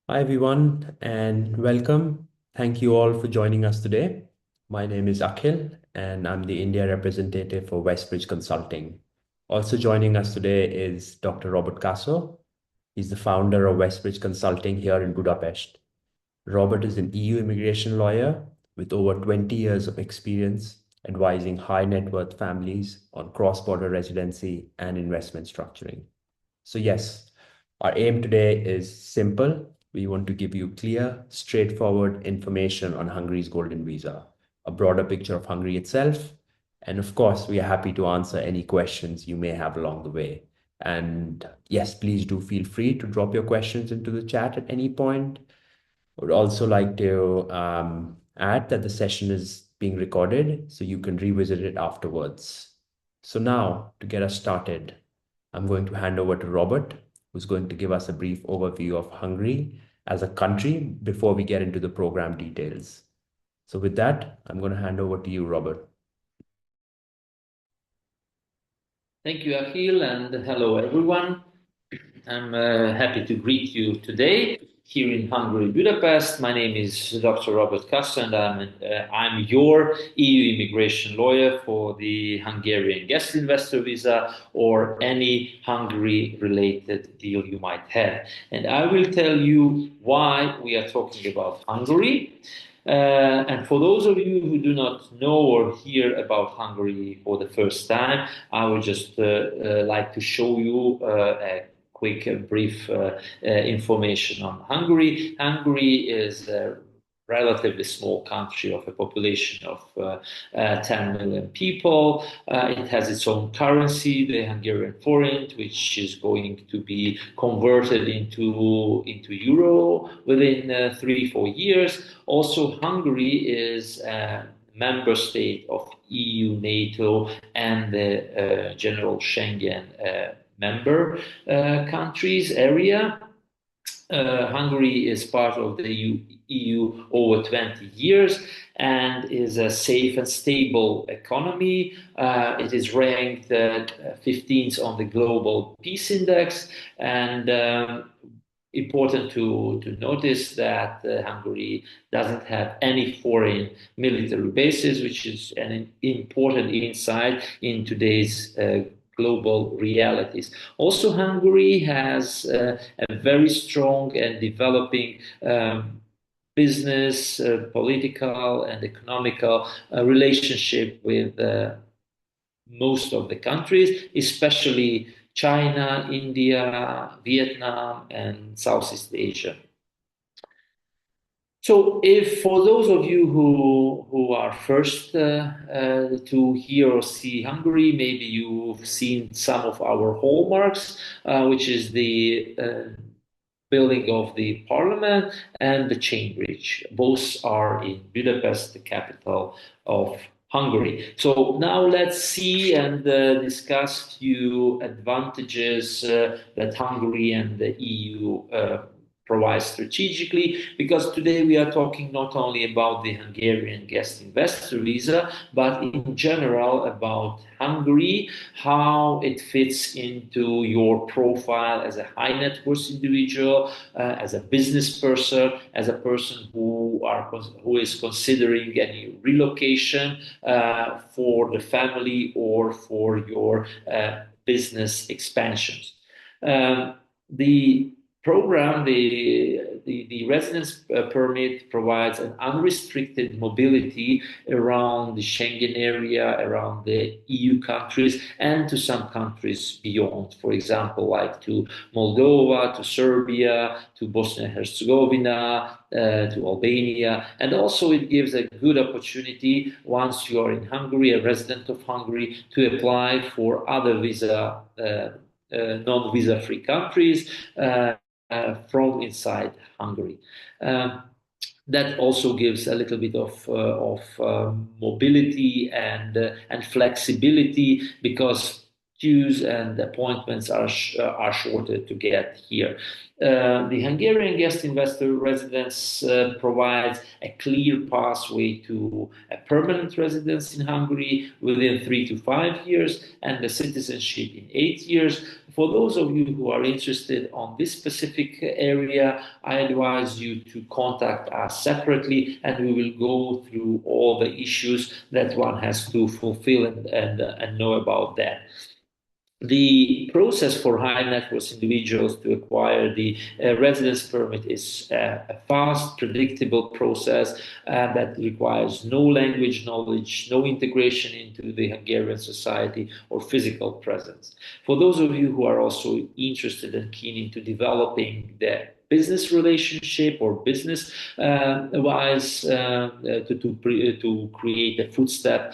Hi, everyone, and welcome. Thank you all for joining us today. My name is Akhil, and I'm the India representative for WestBridge Consulting. Also joining us today is Dr. Robert Kaszó. He's the founder of WestBridge Consulting here in Budapest. Robert is an EU immigration lawyer with over 20 years of experience advising high net worth families on cross-border residency and investment structuring. So yes, our aim today is simple. We want to give you clear, straightforward information on Hungary's golden visa, a broader picture of Hungary itself, and of course, we are happy to answer any questions you may have along the way. And yes, please do feel free to drop your questions into the chat at any point. I would also like to add that the session is being recorded, so you can revisit it afterwards. So now, to get us started, I'm going to hand over to Robert, who's going to give us a brief overview of Hungary as a country before we get into the program details. So with that, I'm going to hand over to you, Robert. Thank you, Akhil, and hello, everyone. I'm happy to greet you today here in Hungary, Budapest. My name is Dr. Robert Kaszó, and I'm your EU immigration lawyer for the Hungarian Guest Investor Visa or any Hungary-related deal you might have. And I will tell you why we are talking about Hungary. And for those of you who do not know or hear about Hungary for the first time, I would just like to show you a quick, brief information on Hungary. Hungary is a relatively small country of a population of 10 million people. It has its own currency, the Hungarian forint, which is going to be converted into euro within 3-4 years. Also, Hungary is a member state of EU, NATO, and the general Schengen member countries area. Hungary is part of the EU over 20 years and is a safe and stable economy. It is ranked 15th on the Global Peace Index, and important to notice that Hungary doesn't have any foreign military bases, which is an important insight in today's global realities. Also, Hungary has a very strong and developing business, political, and economical relationship with most of the countries, especially China, India, Vietnam, and Southeast Asia. So, if for those of you who are first to hear or see Hungary, maybe you've seen some of our hallmarks, which is the building of the parliament and the chain bridge. Both are in Budapest, the capital of Hungary. So now let's see and discuss few advantages that Hungary and the EU provide strategically, because today we are talking not only about the Hungarian guest investor visa, but in general about Hungary, how it fits into your profile as a high net worth individual, as a business person, as a person who is considering any relocation for the family or for your business expansions. The program, the residence permit provides an unrestricted mobility around the Schengen area, around the EU countries, and to some countries beyond. For example, like to Moldova, to Serbia, to Bosnia and Herzegovina, to Albania. And also it gives a good opportunity once you are in Hungary, a resident of Hungary, to apply for other non-visa free countries from inside Hungary. That also gives a little bit of mobility and flexibility, because queues and appointments are shorter to get here. The Hungarian guest investor residence provides a clear pathway to a permanent residence in Hungary within 3 to 5 years, and the citizenship in 8 years. For those of you who are interested on this specific area, I advise you to contact us separately, and we will go through all the issues that one has to fulfill and know about that. The process for high net worth individuals to acquire the residence permit is a fast, predictable process that requires no language knowledge, no integration into the Hungarian society, or physical presence. For those of you who are also interested and keen into developing the business relationship or business wise to create a footstep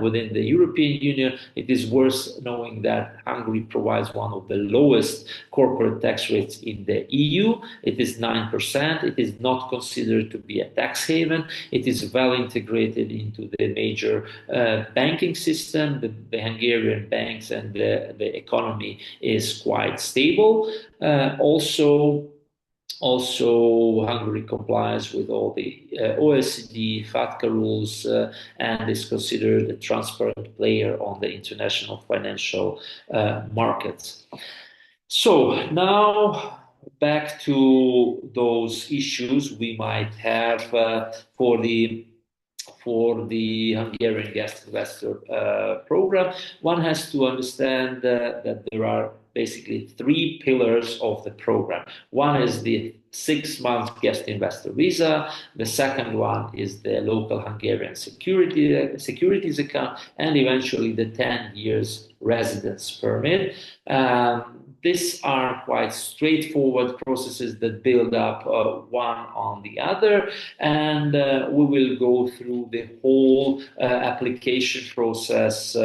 within the European Union, it is worth knowing that Hungary provides one of the lowest corporate tax rates in the EU. It is 9%. It is not considered to be a tax haven. It is well integrated into the major banking system. The Hungarian banks and the economy is quite stable. Also, Hungary complies with all the OECD, FATCA rules, and is considered a transparent player on the international financial markets. So now back to those issues we might have for the Hungarian Guest Investor Program. One has to understand that there are basically three pillars of the program. One is the 6-month guest investor visa. The second one is the local Hungarian securities account, and eventually the 10 years residence permit. These are quite straightforward processes that build up one on the other, and we will go through the whole application process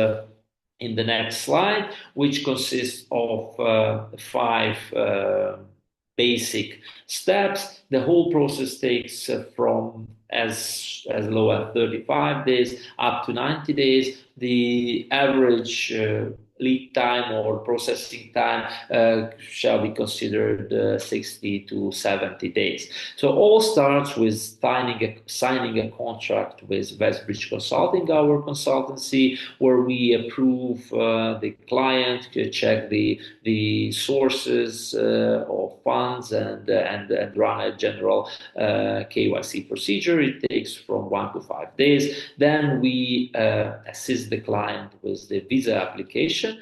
in the next slide, which consists of 5 basic steps. The whole process takes from as low as 35 days up to 90 days. The average lead time or processing time shall be considered 60 to 70 days. So all starts with signing a contract with WestBridge Consulting, our consultancy, where we approve the client, check the sources of funds and run a general KYC procedure. It takes from 1 to 5 days. Then we assist the client with the visa application,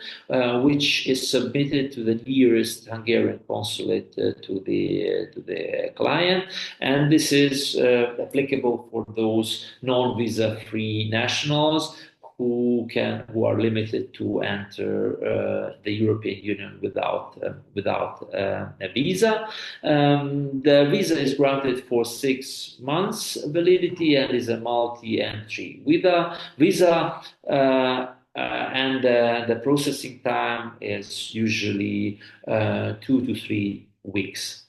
which is submitted to the nearest Hungarian consulate to the client, and this is applicable for those non-visa free nationals who are limited to enter the European Union without a visa. The visa is granted for 6 months validity and is a multi-entry visa. And the processing time is usually 2 to 3 weeks.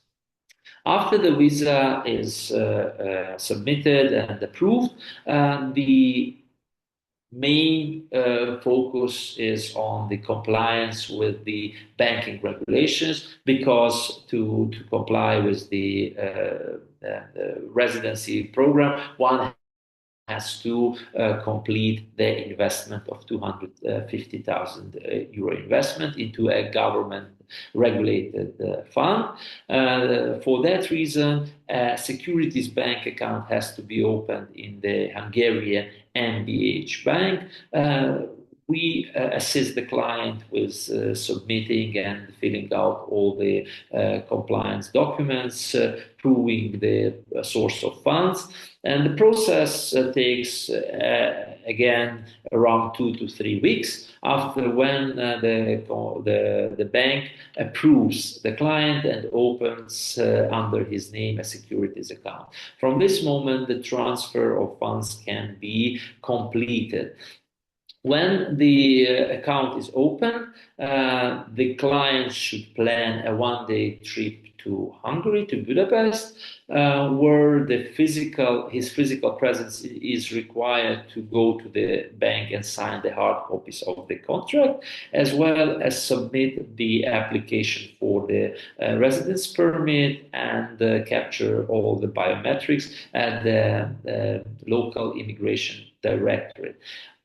After the visa is submitted and approved, the main focus is on the compliance with the banking regulations, because to comply with the residency program, one has to complete the investment of 250,000 euro investment into a government regulated fund. For that reason, a securities bank account has to be opened in the Hungarian MBH bank. We assist the client with submitting and filling out all the compliance documents, proving the source of funds. And the process takes, again, around 2 to 3 weeks after when the bank approves the client and opens under his name a securities account. From this moment, the transfer of funds can be completed. When the account is open, the client should plan a 1-day trip to Hungary, to Budapest, where his physical presence is required to go to the bank and sign the hard copies of the contract, as well as submit the application for the residence permit and capture all the biometrics at the local immigration directorate.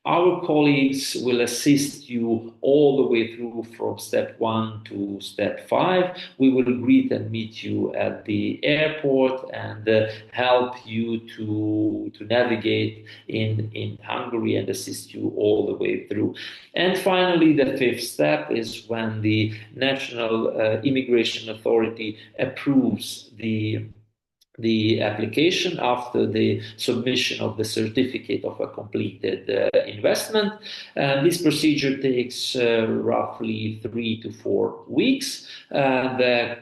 Our colleagues will assist you all the way through from step 1 to step 5. We will greet and meet you at the airport and help you to navigate in Hungary and assist you all the way through. And finally, the fifth step is when the National Immigration Authority approves the application after the submission of the certificate of a completed investment. This procedure takes roughly 3 to 4 weeks. The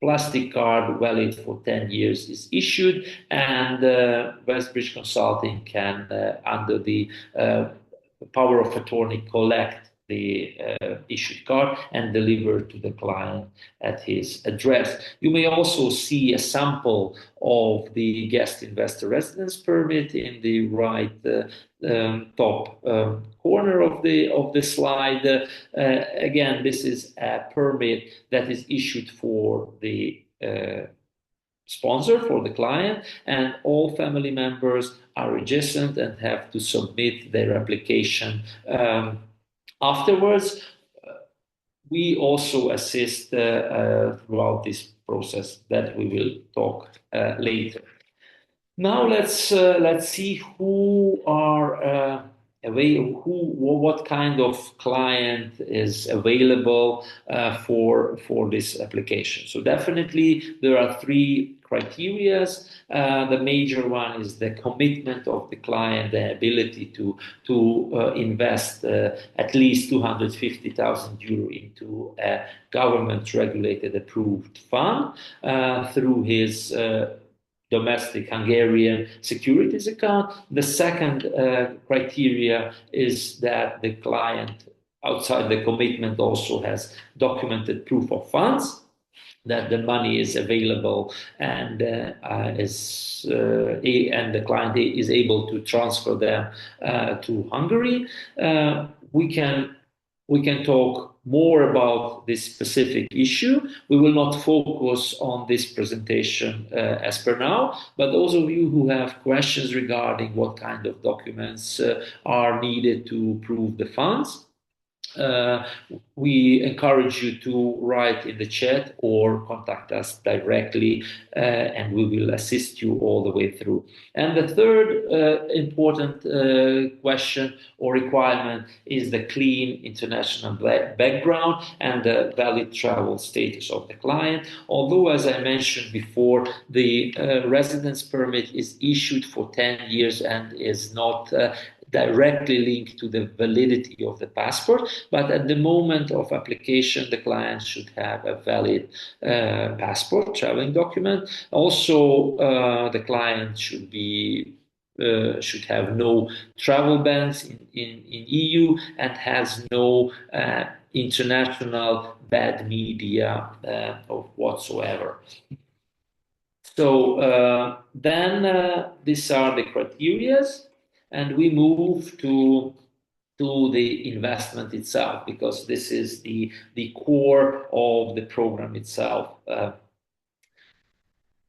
plastic card valid for 10 years is issued, and WestBridge Consulting can, under the power of attorney, collect the issued card and deliver to the client at his address. You may also see a sample of the guest investor residence permit in the right top corner of the slide. Again, this is a permit that is issued for the sponsor, for the client, and all family members are registered and have to submit their application afterwards. We also assist throughout this process that we will talk later. Now let's see who are what kind of client is available for this application. So definitely there are 3 criteria. The major one is the commitment of the client, the ability to invest at least 250,000 euro into a government-regulated approved fund through his domestic Hungarian securities account. The second criteria is that the client, outside the commitment, also has documented proof of funds, that the money is available and the client is able to transfer them to Hungary. We can talk more about this specific issue. We will not focus on this presentation as per now, but those of you who have questions regarding what kind of documents are needed to prove the funds, we encourage you to write in the chat or contact us directly, and we will assist you all the way through. And the third important question or requirement is the clean international background and the valid travel status of the client. Although, as I mentioned before, the residence permit is issued for 10 years and is not directly linked to the validity of the passport, but at the moment of application, the client should have a valid passport, traveling document. Also, the client should have no travel bans in EU and has no international bad media whatsoever. So then these are the criteria. And we move to the investment itself, because this is the core of the program itself.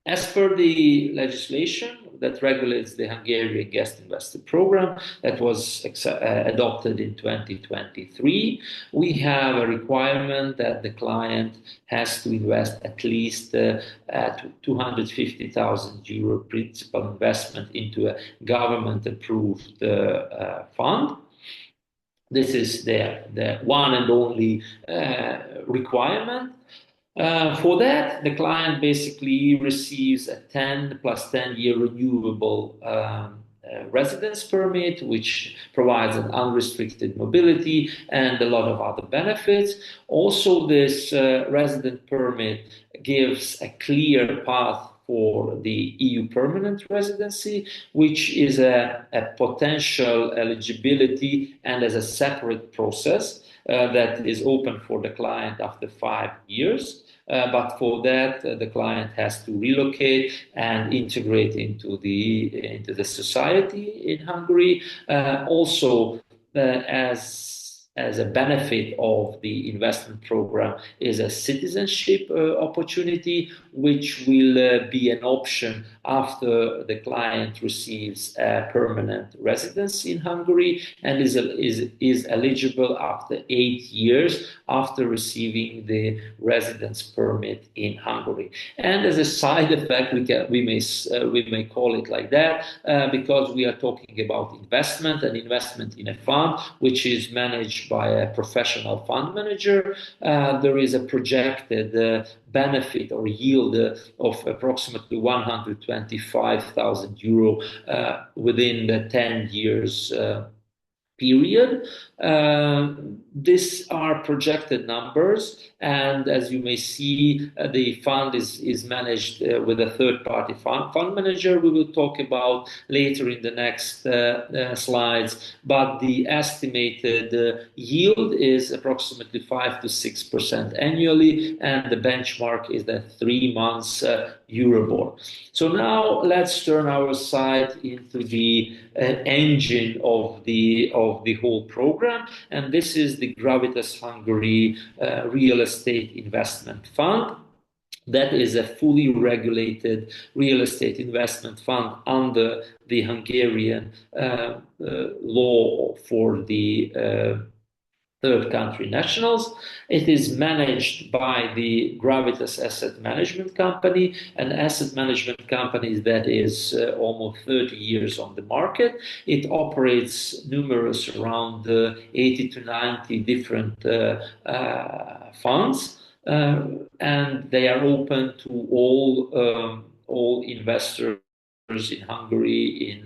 As per the legislation that regulates the Hungary Guest Investor Program that was adopted in 2023, we have a requirement that the client has to invest at least 250,000 euro principal investment into a government-approved fund. This is the one and only requirement. For that, the client basically receives a 10 plus 10 year renewable residence permit, which provides an unrestricted mobility and a lot of other benefits. Also, this resident permit gives a clear path for the EU permanent residency, which is a potential eligibility and as a separate process that is open for the client after 5 years. But for that, the client has to relocate and integrate into the society in Hungary. Also, as as a benefit of the investment program is a citizenship opportunity, which will be an option after the client receives a permanent residence in Hungary and is eligible after 8 years after receiving the residence permit in Hungary. And as a side effect, we may call it like that because we are talking about investment in a fund which is managed by a professional fund manager. There is a projected benefit or yield of approximately 125,000 euro within the 10 years period. These are projected numbers, and as you may see, the fund is managed with a third-party fund manager. We will talk about later in the next slides, but the estimated yield is approximately 5 to 6% annually, and the benchmark is the 3 months Euribor. So now let's turn our sight into the engine of the whole program, and this is the Gravitas Hungary Real Estate Investment Fund. That is a fully regulated real estate investment fund under the Hungarian law for the third country nationals. It is managed by the Gravitas Asset Management Company, an asset management company that is almost 30 years on the market. It operates numerous, around 80 to 90 different funds, and they are open to all investors in Hungary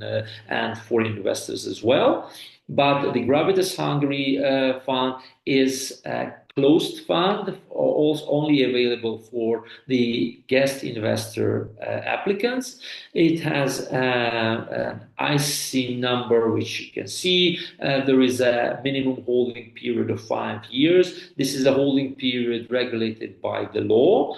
and foreign investors as well. But the Gravitas Hungary fund is a closed fund, only available for the guest investor applicants. It has an IC number, which you can see. There is a minimum holding period of 5 years. This is a holding period regulated by the law.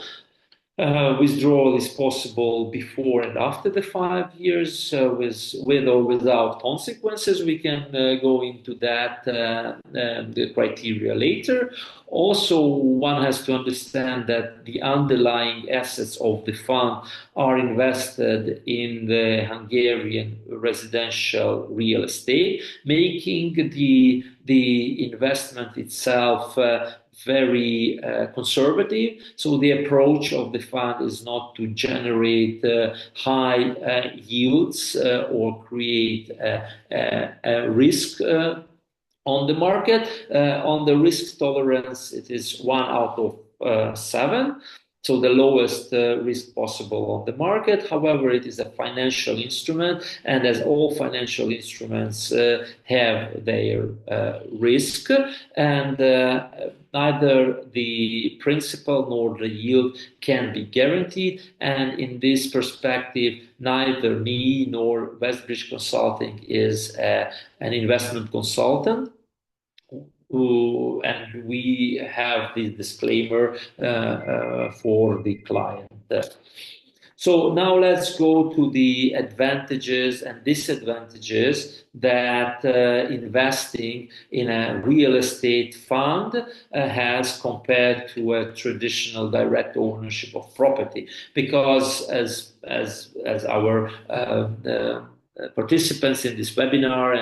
Withdrawal is possible before and after the 5 years, with or without consequences. We can go into that the criteria later. Also, one has to understand that the underlying assets of the fund are invested in the Hungarian residential real estate, making the investment itself very conservative. So the approach of the fund is not to generate high yields or create a risk on the market. On the risk tolerance, it is 1 out of 7. So the lowest risk possible on the market. However, it is a financial instrument, and as all financial instruments have their risk, and neither the principal nor the yield can be guaranteed. And in this perspective, neither me nor WestBridge Consulting is an investment consultant. And we have the disclaimer for the client. So now let's go to the advantages and disadvantages that investing in a real estate fund has compared to a traditional direct ownership of property. Because as our participants in this webinar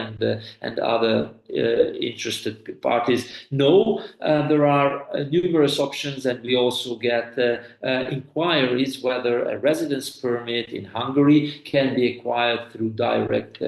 and other interested parties know, there are numerous options, and we also get inquiries whether a residence permit in Hungary can be acquired through direct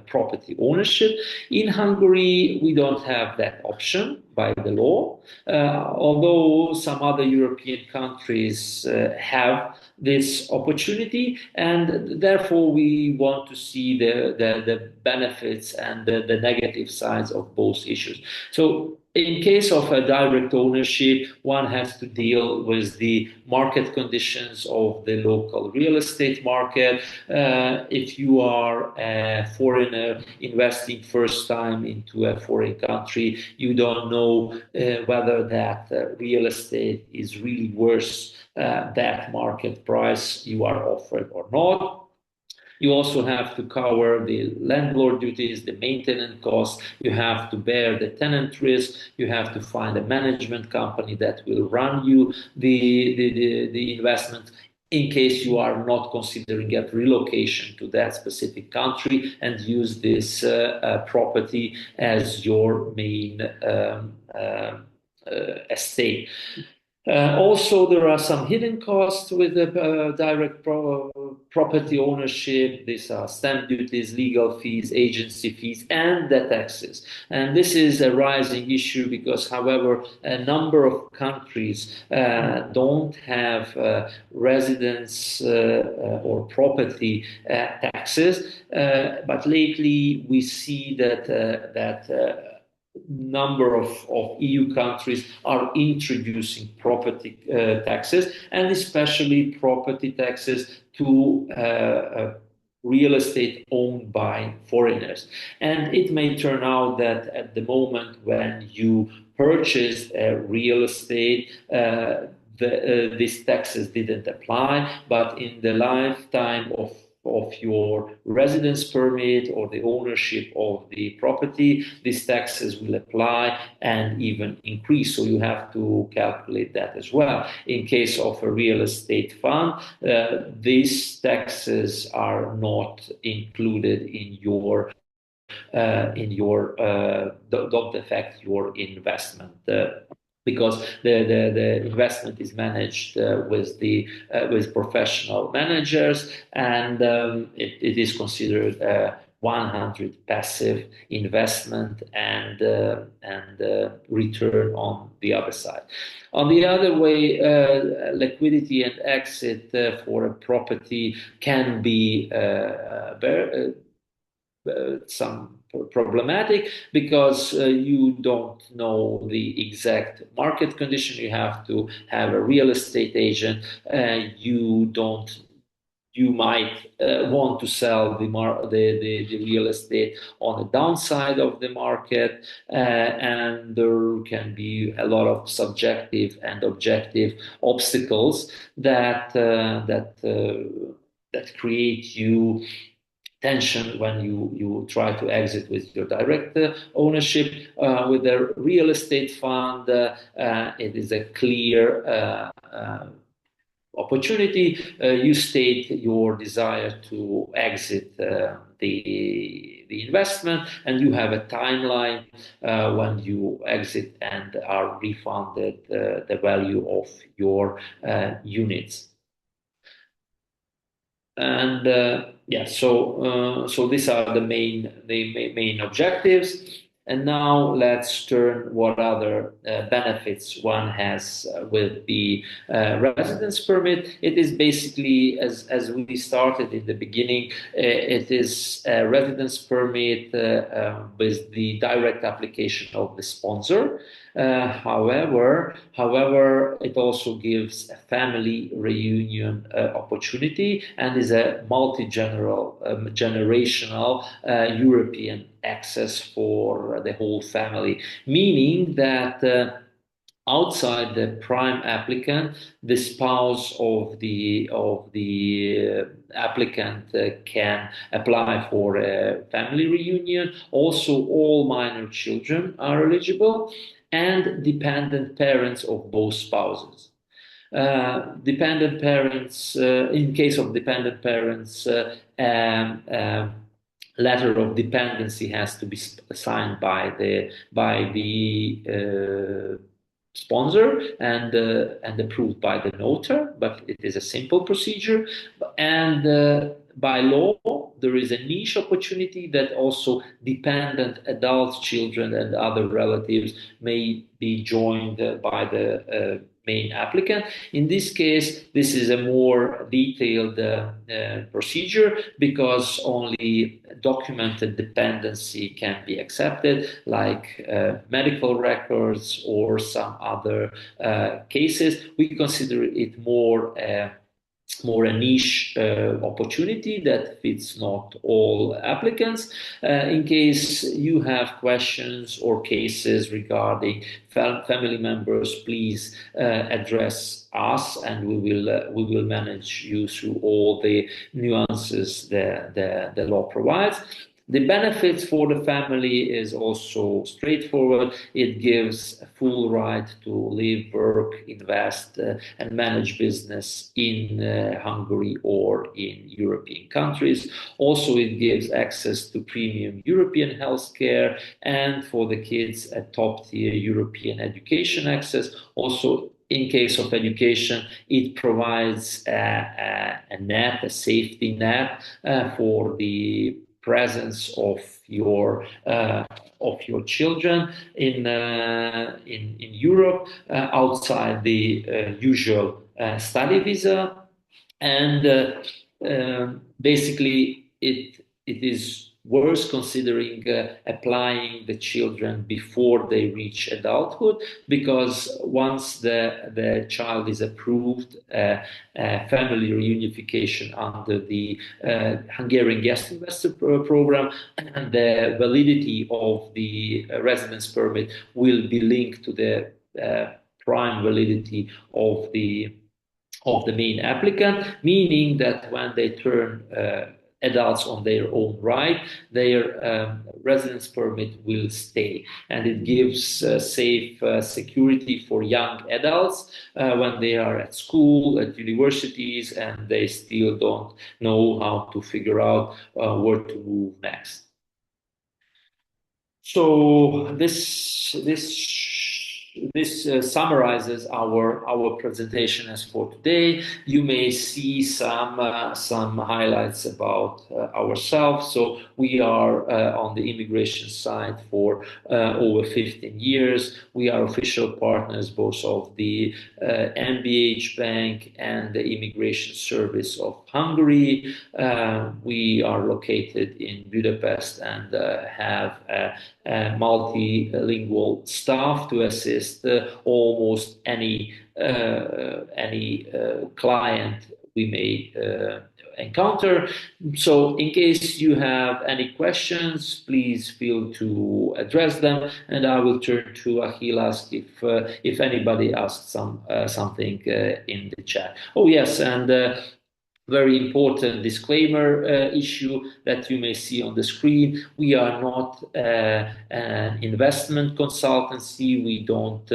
property ownership. In Hungary, we don't have that option by the law, although some other European countries have this opportunity, and therefore we want to see the benefits and the negative sides of both issues. So in case of a direct ownership, one has to deal with the market conditions of the local real estate market. If you are a foreigner investing first time into a foreign country, you don't know whether that real estate is really worth that market price you are offered or not. You also have to cover the landlord duties, the maintenance costs. You have to bear the tenant risk. You have to find a management company that will run you the investment in case you are not considering a relocation to that specific country and use this property as your main estate. Also, there are some hidden costs with the direct property ownership. These are stamp duties, legal fees, agency fees, and the taxes. And this is a rising issue because, however, a number of countries don't have residence or property taxes. But lately, we see that number of EU countries are introducing property taxes, and especially property taxes to real estate owned by foreigners. And it may turn out that at the moment when you purchase a real estate, these taxes didn't apply, but in the lifetime of your residence permit or the ownership of the property, these taxes will apply and even increase. So you have to calculate that as well. In case of a real estate fund, these taxes are not included in your don't affect your investment. Because the investment is managed with professional managers, and it is considered 100 passive investment and return on the other side. On the other way, liquidity and exit for a property can be some problematic because you don't know the exact market condition. You have to have a real estate agent. You might want to sell the real estate on the downside of the market, and there can be a lot of subjective and objective obstacles that create you tension when you try to exit with your direct ownership. With the real estate fund, it is a clear opportunity. You state your desire to exit the investment, and you have a timeline when you exit and are refunded the value of your units. And so these are the main objectives. And now let's turn what other benefits one has with the residence permit. It is basically, as we started in the beginning, it is a residence permit with the direct application of the sponsor. However, it also gives a family reunion opportunity and is a generational European access for the whole family, meaning that outside the prime applicant, the spouse of the applicant can apply for a family reunion. Also, all minor children are eligible, and dependent parents of both spouses. Dependent parents, in case of dependent parents, letter of dependency has to be signed by the sponsor and approved by the notary, but it is a simple procedure. And by law, there is a niche opportunity that also dependent adult children and other relatives may be joined by the main applicant. In this case, this is a more detailed procedure because only documented dependency can be accepted, like medical records or some other cases. We consider it more more a niche opportunity that fits not all applicants. In case you have questions or cases regarding family members, please address us, and we will manage you through all the nuances the law provides. The benefits for the family is also straightforward. It gives a full right to live, work, invest, and manage business in Hungary or in European countries. Also, it gives access to premium European healthcare, and for the kids, a top-tier European education access. Also, in case of education, it provides a safety net for the presence of your children in Europe outside the usual study visa, and basically it is worth considering applying the children before they reach adulthood, because once the child is approved, family reunification under the Hungarian Guest Investor Program, and the validity of the residence permit will be linked to the prime validity of the main applicant, meaning that when they turn adults on their own right, their residence permit will stay, and it gives safe security for young adults when they are at school, at universities, and they still don't know how to figure out where to move next. So this summarizes our presentation as for today. You may see some highlights about ourselves. So we are on the immigration side for over 15 years. We are official partners both of the MBH Bank and the Immigration Service of Hungary. We are located in Budapest and have a multilingual staff to assist almost any client we may encounter. So in case you have any questions, please feel to address them, and I will turn to Akhil, ask if anybody asks something in the chat. Oh yes, and very important disclaimer issue that you may see on the screen. We are not an investment consultancy. We don't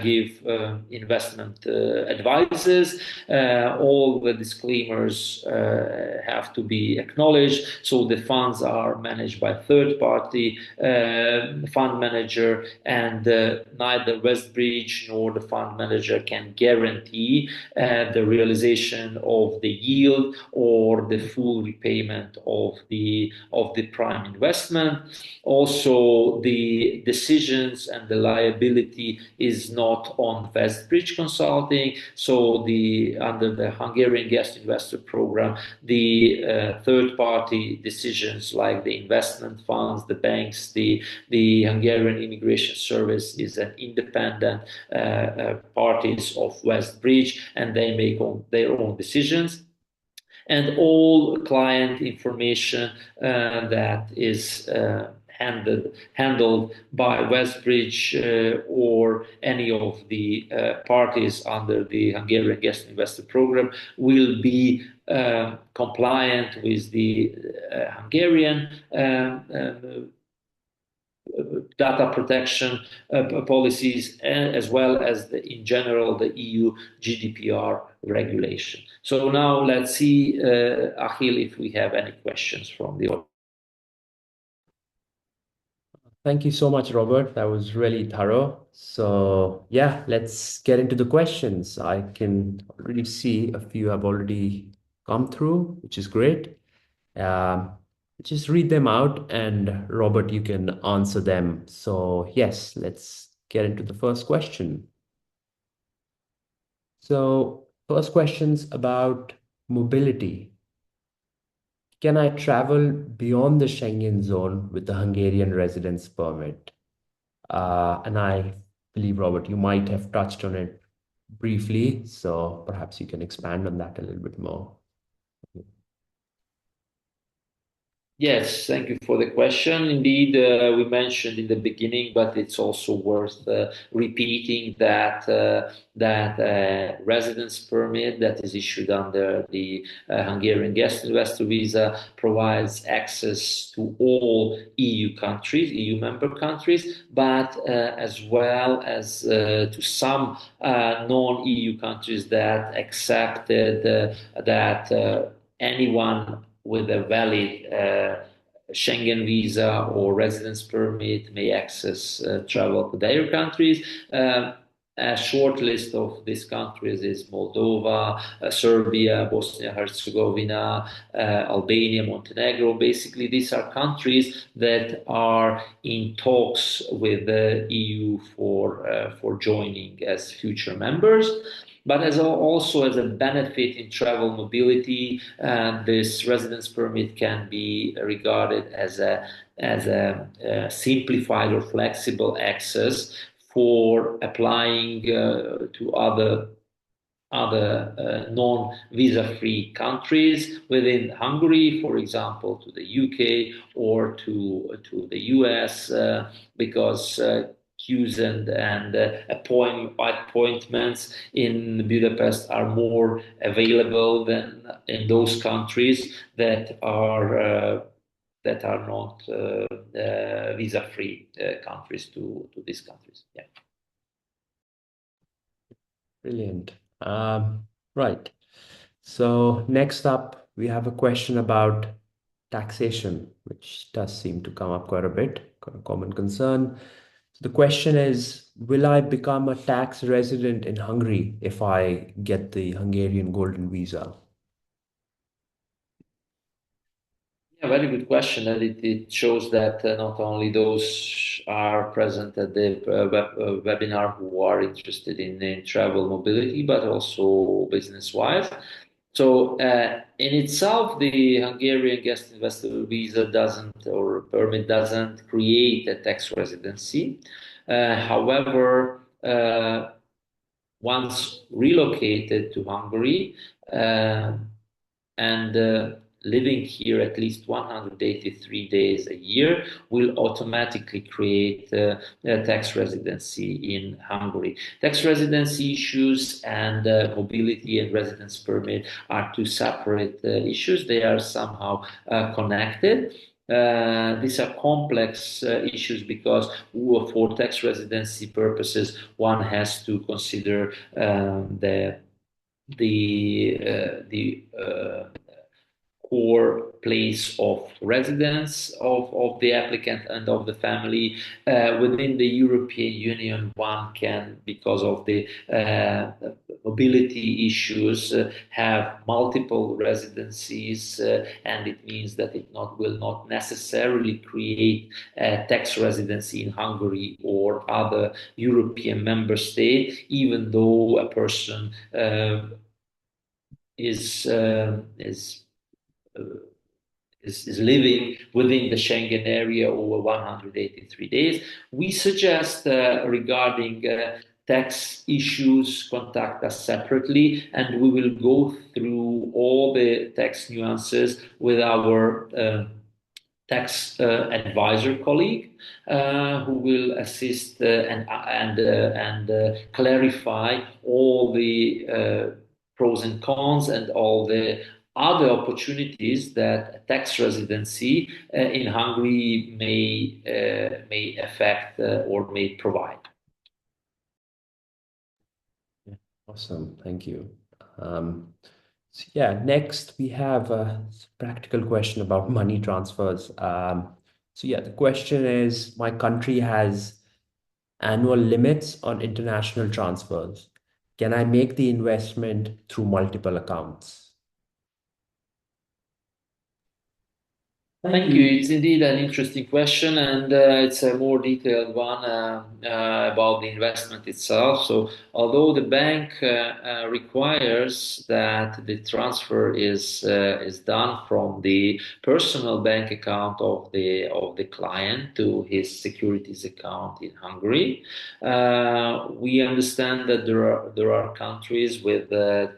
give investment advices. All the disclaimers have to be acknowledged. So the funds are managed by third-party fund manager, and neither WestBridge nor the fund manager can guarantee the realization of the yield or the full repayment of the prime investment. Also, the decisions and the liability is not on WestBridge Consulting. So under the Hungarian Guest Investor Program, the third-party decisions like the investment funds, the banks, the Hungarian Immigration Service is an independent parties of WestBridge, and they make their own decisions. And all client information that is handled by WestBridge or any of the parties under the Hungarian Guest Investor Program will be compliant with the Hungarian data protection policies, as well as in general the EU GDPR regulation. So now let's see, Akhil, if we have any questions from the audience. Thank you so much, Robert. That was really thorough. So yeah, let's get into the questions. I can already see a few have already come through, which is great. Just read them out, and Robert, you can answer them. So yes, let's get into the first question. So first question's about mobility. Can I travel beyond the Schengen zone with the Hungarian residence permit? And I believe, Robert, you might have touched on it briefly, so perhaps you can expand on that a little bit more. Yes, thank you for the question. Indeed, we mentioned in the beginning, but it's also worth repeating that residence permit that is issued under the Hungarian Guest Investor Visa provides access to all EU countries, EU member countries, but as well as to some non-EU countries that accepted that anyone with a valid Schengen visa or residence permit may access travel to their countries. A short list of these countries is Moldova, Serbia, Bosnia-Herzegovina, Albania, Montenegro. Basically, these are countries that are in talks with the EU for joining as future members. But also as a benefit in travel mobility, this residence permit can be regarded as a simplified or flexible access for applying to other non-visa free countries within Hungary, for example, to the UK or to the US, because queues and appointments in Budapest are more available than in those countries that are not visa-free countries to these countries. Yeah. Brilliant. Right. So next up, we have a question about taxation, which does seem to come up quite a bit, quite a common concern. So the question is, will I become a tax resident in Hungary if I get the Hungarian Golden Visa? Yeah, very good question, and it shows that not only those are present at the webinar who are interested in travel mobility, but also business-wise. So, in itself, the Hungarian guest investor visa doesn't or permit doesn't create a tax residency. However, once relocated to Hungary, and living here at least 183 days a year will automatically create a tax residency in Hungary. Tax residency issues and mobility and residence permit are two separate issues. They are somehow connected. These are complex issues because for tax residency purposes, one has to consider the core place of residence of the applicant and of the family. Within the European Union, one can, because of the mobility issues, have multiple residencies, and it means that will not necessarily create a tax residency in Hungary or other European member state, even though a person is living within the Schengen area over 183 days. We suggest regarding tax issues, contact us separately, and we will go through all the tax nuances with our tax advisor colleague who will assist and clarify all the pros and cons and all the other opportunities that tax residency in Hungary may affect or may provide. Yeah, awesome, thank you. So yeah, next we have a practical question about money transfers. So yeah, the question is, my country has annual limits on international transfers. Can I make the investment through multiple accounts? Thank you. It's indeed an interesting question, and it's a more detailed one about the investment itself. So, although the bank requires that the transfer is done from the personal bank account of the client to his securities account in Hungary, we understand that there are countries with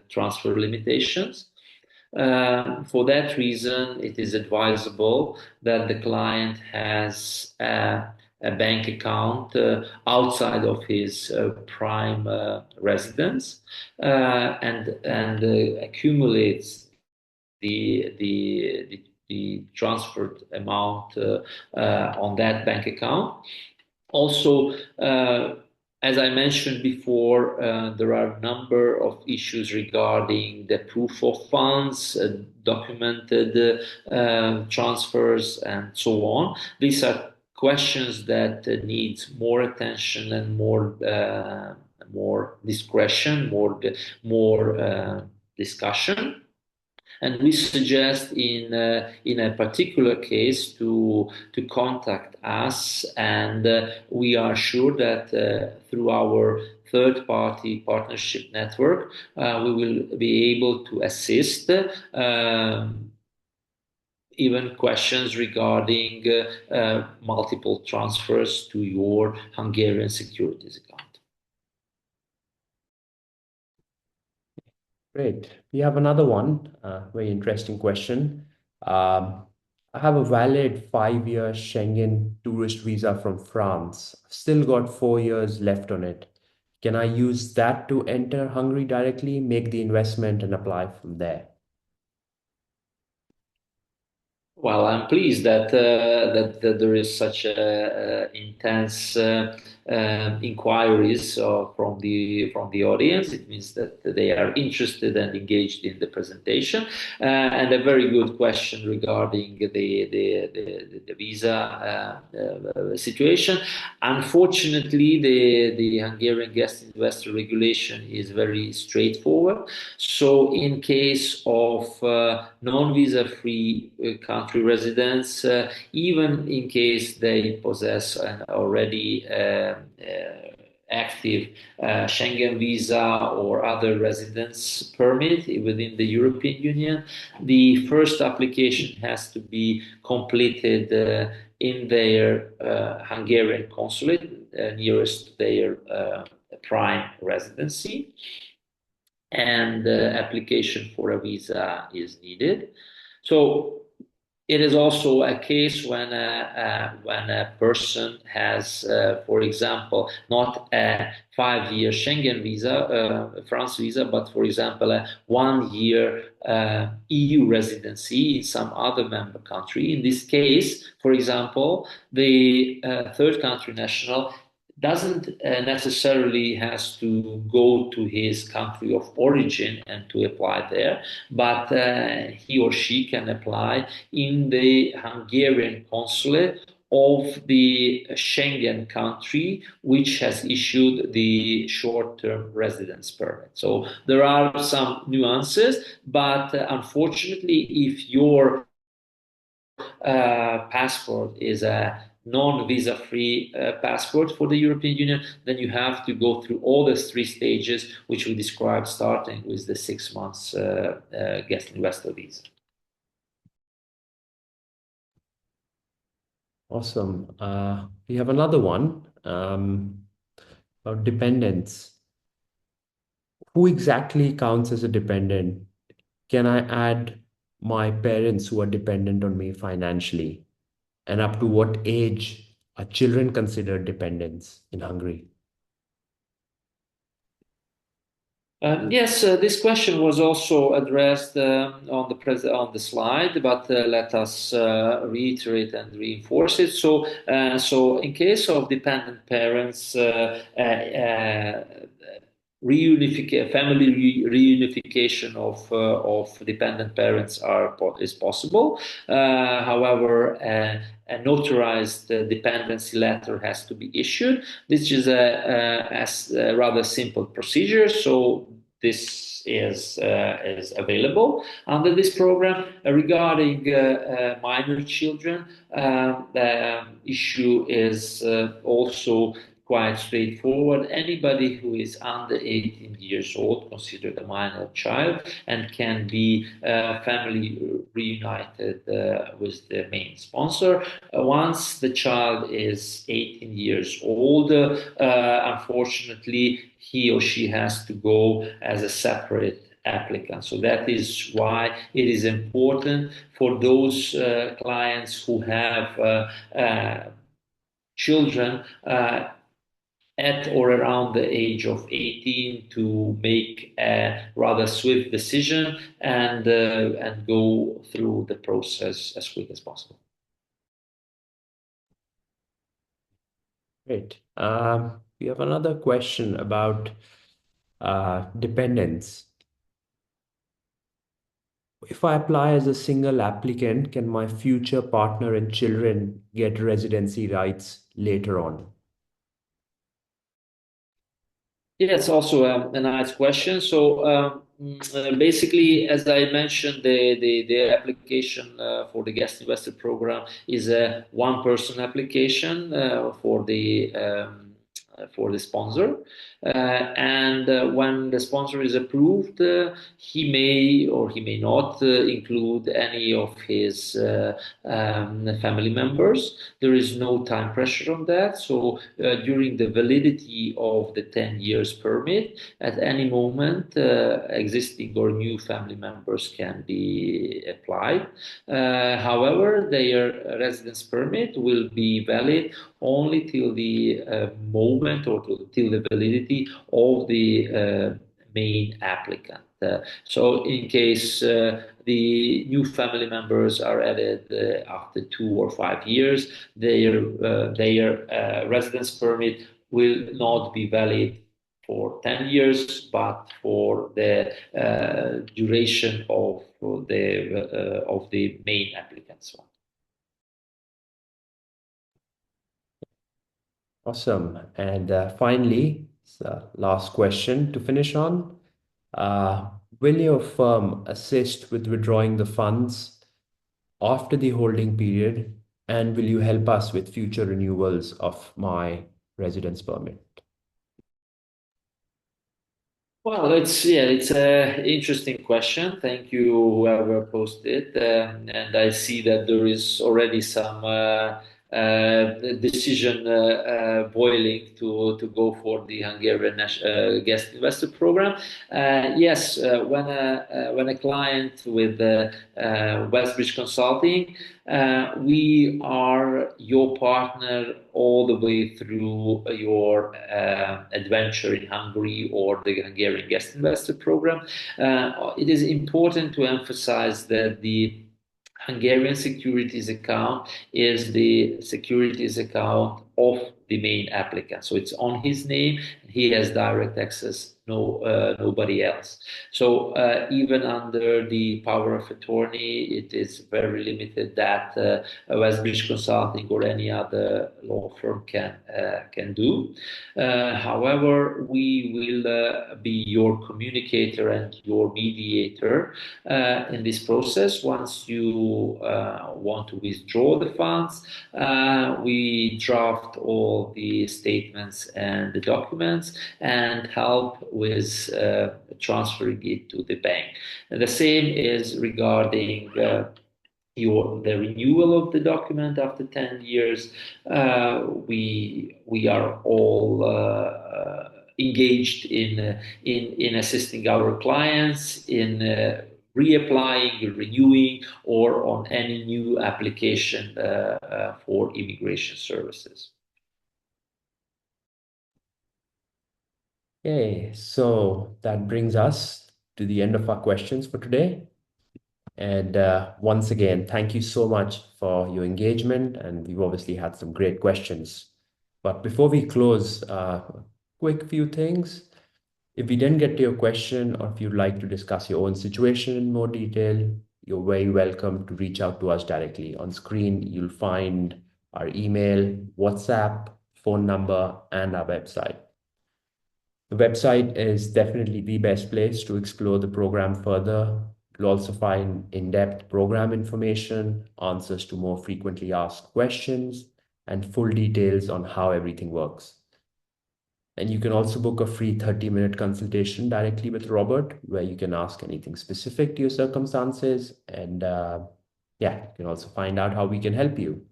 transfer limitations. For that reason, it is advisable that the client has a bank account outside of his prime residence and accumulates the transferred amount on that bank account. Also, as I mentioned before, there are a number of issues regarding the proof of funds, documented transfers, and so on. These are questions that need more attention and more discretion, more discussion. And we suggest in a particular case to contact us, and we are sure that through our third party partnership network we will be able to assist. Even questions regarding multiple transfers to your Hungarian securities account. Great. We have another one, very interesting question. I have a valid 5-year Schengen tourist visa from France. I've still got 4 years left on it. Can I use that to enter Hungary directly, make the investment, and apply from there? Well, I'm pleased that there is such intense inquiries from the audience. It means that they are interested and engaged in the presentation, and a very good question regarding the visa situation. Unfortunately, the Hungarian guest investor regulation is very straightforward. So, in case of non-visa free country residents, even in case they possess an already active Schengen visa or other residence permit within the European Union, the first application has to be completed in their Hungarian consulate nearest their prime residency, and application for a visa is needed. So it is also a case when a person has, for example, not a 5-year Schengen visa, France visa, but for example, a 1-year EU residency in some other member country. In this case, for example, the third country national doesn't necessarily has to go to his country of origin and to apply there, but he or she can apply in the Hungarian consulate of the Schengen country which has issued the short-term residence permit. So there are some nuances, but unfortunately, if your passport is a non-visa free passport for the European Union, then you have to go through all the 3 stages which we described, starting with the 6 months guest investor visa. Awesome. We have another one about dependents. Who exactly counts as a dependent? Can I add my parents who are dependent on me financially? And up to what age are children considered dependents in Hungary? Yes, this question was also addressed on the slide, but let us reiterate and reinforce it. So in case of dependent parents, reunification of dependent parents is possible. However, a notarized dependency letter has to be issued. This is a rather simple procedure. So this is available under this program. Regarding minor children, the issue is also quite straightforward. Anybody who is under 18 years old considered a minor child and can be family reunited with the main sponsor. Once the child is 18 years old, unfortunately, he or she has to go as a separate applicant. So that is why it is important for those clients who have children at or around the age of 18 to make a rather swift decision and go through the process as quick as possible. Great. We have another question about dependents. If I apply as a single applicant, can my future partner and children get residency rights later on? Yeah, it's also a nice question. So basically, as I mentioned, the application for the guest investor program is a one-person application for the sponsor. And when the sponsor is approved, he may or he may not include any of his family members. There is no time pressure on that. So during the validity of the 10 years permit, at any moment, existing or new family members can be applied. However, their residence permit will be valid only till the moment or till the validity of the main applicant. So in case the new family members are added after 2 or 5 years, their residence permit will not be valid for 10 years, but for the duration of the main applicant's one. Awesome. And finally, last question to finish on. Will your firm assist with withdrawing the funds after the holding period? And will you help us with future renewals of my residence permit? Well, it's an interesting question. Thank you, whoever posted, and I see that there is already some decision boiling to go for the Hungarian Guest Investor Program. Yes, when a client with WestBridge Consulting, we are your partner all the way through your adventure in Hungary or the Hungarian Guest Investor Program. It is important to emphasize that the Hungarian securities account is the securities account of the main applicant. So it's on his name, and he has direct access, nobody else. So even under the power of attorney, it is very limited that WestBridge Consulting or any other law firm can do. However, we will be your communicator and your mediator in this process. Once you want to withdraw the funds, we draft all the statements and the documents and help with transferring it to the bank. And the same is regarding the renewal of the document after 10 years. We are all engaged in assisting our clients in reapplying, renewing, or on any new application for immigration services. Okay, so that brings us to the end of our questions for today. And once again, thank you so much for your engagement. And we've obviously had some great questions. But before we close, quick few things. If we didn't get to your question, or if you'd like to discuss your own situation in more detail, you're very welcome to reach out to us directly. On screen, you'll find our email, WhatsApp, phone number, and our website. The website is definitely the best place to explore the program further. You'll also find in-depth program information, answers to more frequently asked questions, and full details on how everything works. And you can also book a free 30-minute consultation directly with Robert, where you can ask anything specific to your circumstances. And yeah, you can also find out how we can help you.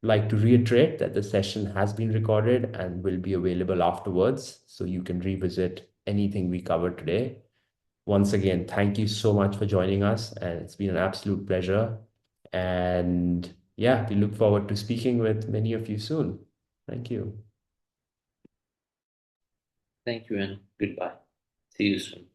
Like to reiterate that the session has been recorded and will be available afterwards, so you can revisit anything we covered today. Once again, thank you so much for joining us, and it's been an absolute pleasure. And yeah, we look forward to speaking with many of you soon. Thank you. Thank you and goodbye. See you soon.